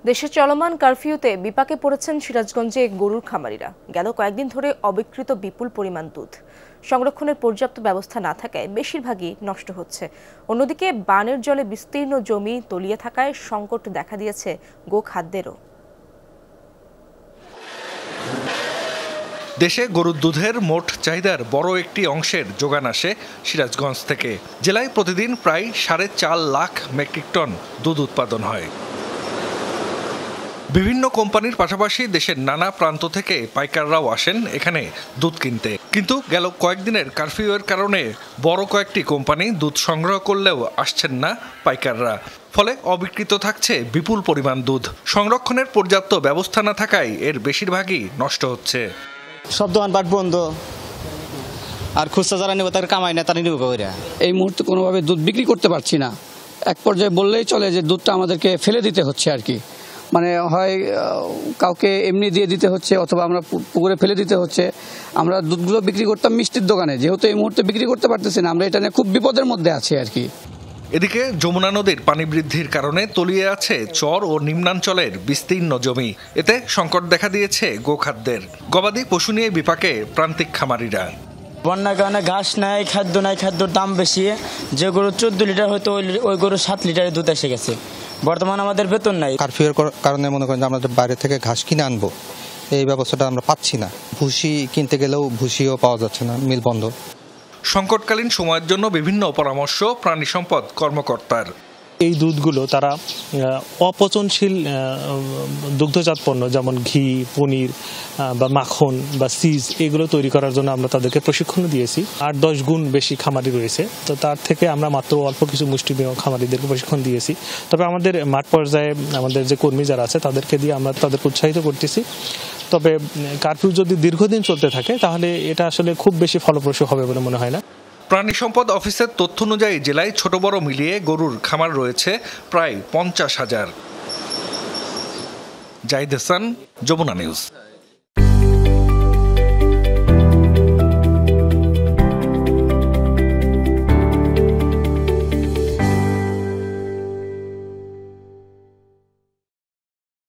দেশে চলমান কারফিউতে বিপাকে পড়েছেন সিরাজগঞ্জে গরুর খামারিরা। গেল কয়েকদিন ধরে অবিকৃত বিপুল পরিমাণ দুধ সংরক্ষণের পর্যাপ্ত ব্যবস্থা না থাকায় বেশিরভাগই নষ্ট হচ্ছে। অন্যদিকে বানের জলে বিস্তীর্ণ জমি তলিয়ে থাকায় সংকট দেখা দিয়েছে গোখাদ্যেরও। দেশে গরুর দুধের মোট চাহিদার বড় একটি অংশের যোগান আসে সিরাজগঞ্জ থেকে। জেলায় প্রতিদিন প্রায় 4.5 লাখ মেট্রিক টন দুধ উৎপাদন হয়। বিভিন্ন কোম্পানির পাশাপাশি দেশের নানা প্রান্ত থেকে পাইকাররাও আসেন এখানে দুধ কিনতে। কিন্তু গেল কয়েকদিনের কারফিউয়ের কারণে বড় কয়েকটি কোম্পানি দুধ সংগ্রহ করলেও আসছেন না পাইকাররা। ফলে অবিকৃত থাকছে বিপুল পরিমাণ দুধ। সংরক্ষণের পর্যাপ্ত ব্যবস্থা না থাকায় এর বেশিরভাগই নষ্ট হচ্ছে। সব দোকানপাট বন্ধ, আর খুচরা যারা নেবে তার কামাই না, তারা নিবে কইরা। এই মুহূর্তে কোনোভাবে দুধ বিক্রি করতে পারছি না। এক পর্যায়ে বললেই চলে যে দুধটা আমাদেরকে ফেলে দিতে হচ্ছে আর কি। মানে হয় কাউকে এমনি দিয়ে দিতে হচ্ছে অথবা আমরা পুকুরে ফেলে দিতে হচ্ছে। আমরা দুধগুলো বিক্রি করতাম মিষ্টির দোকানে, যেহেতু এই মুহূর্তে বিক্রি করতে পারতেছি না, আমরা এটা নিয়ে খুব বিপদের মধ্যে আছি আর কি। এদিকে যমুনা নদীর পানি বৃদ্ধির কারণে তলিয়ে আছে চর ও নিম্নাঞ্চলের বিস্তীর্ণ জমি। এতে সংকট দেখা দিয়েছে গোখাদ্যের। গবাদি পশু নিয়ে বিপাকে প্রান্তিক খামারিরা। বন্যার কারণে ঘাস নাই, খাদ্য নাই, খাদ্যর দাম বেশি। যে গরু 14 লিটার হয়তো ওই গরু 7 লিটারের দুধ এসে গেছে। বর্তমানে আমাদের বেতন নাই। কারফিউর কারণে মনে করেন যে আমরা বাইরে থেকে ঘাস কিনে আনবো, এই ব্যবস্থাটা আমরা পাচ্ছি না। ভুসি কিনতে গেলেও ভুসিও পাওয়া যাচ্ছে না, মিল বন্ধ। সংকটকালীন সময়ের জন্য বিভিন্ন পরামর্শ প্রাণী সম্পদ কর্মকর্তার। এই দুধগুলো তারা অপচনশীল দুগ্ধজাত পণ্য যেমন ঘি, পনির বা মাখন বা চিজ এগুলো তৈরি করার জন্য আমরা তাদেরকে প্রশিক্ষণ দিয়েছি। 8-10 গুণ বেশি খামারি রয়েছে, তো তার থেকে আমরা মাত্র অল্প কিছু মুষ্টিমেয় খামারিদেরকে প্রশিক্ষণ দিয়েছি। তবে আমাদের মাঠ পর্যায়ে আমাদের যে কর্মী যারা আছে তাদেরকে দিয়ে আমরা তাদেরকে উৎসাহিত করতেছি। তবে কারফিউ যদি দীর্ঘদিন চলতে থাকে তাহলে এটা আসলে খুব বেশি ফলপ্রসূ হবে বলে মনে হয় না। প্রাণী সম্পদ অফিসের তথ্য অনুযায়ী জেলায় ছোট বড় মিলিয়ে গরুর খামার রয়েছে প্রায় 50,000। জাহিদ হাসান, যমুনা নিউজ।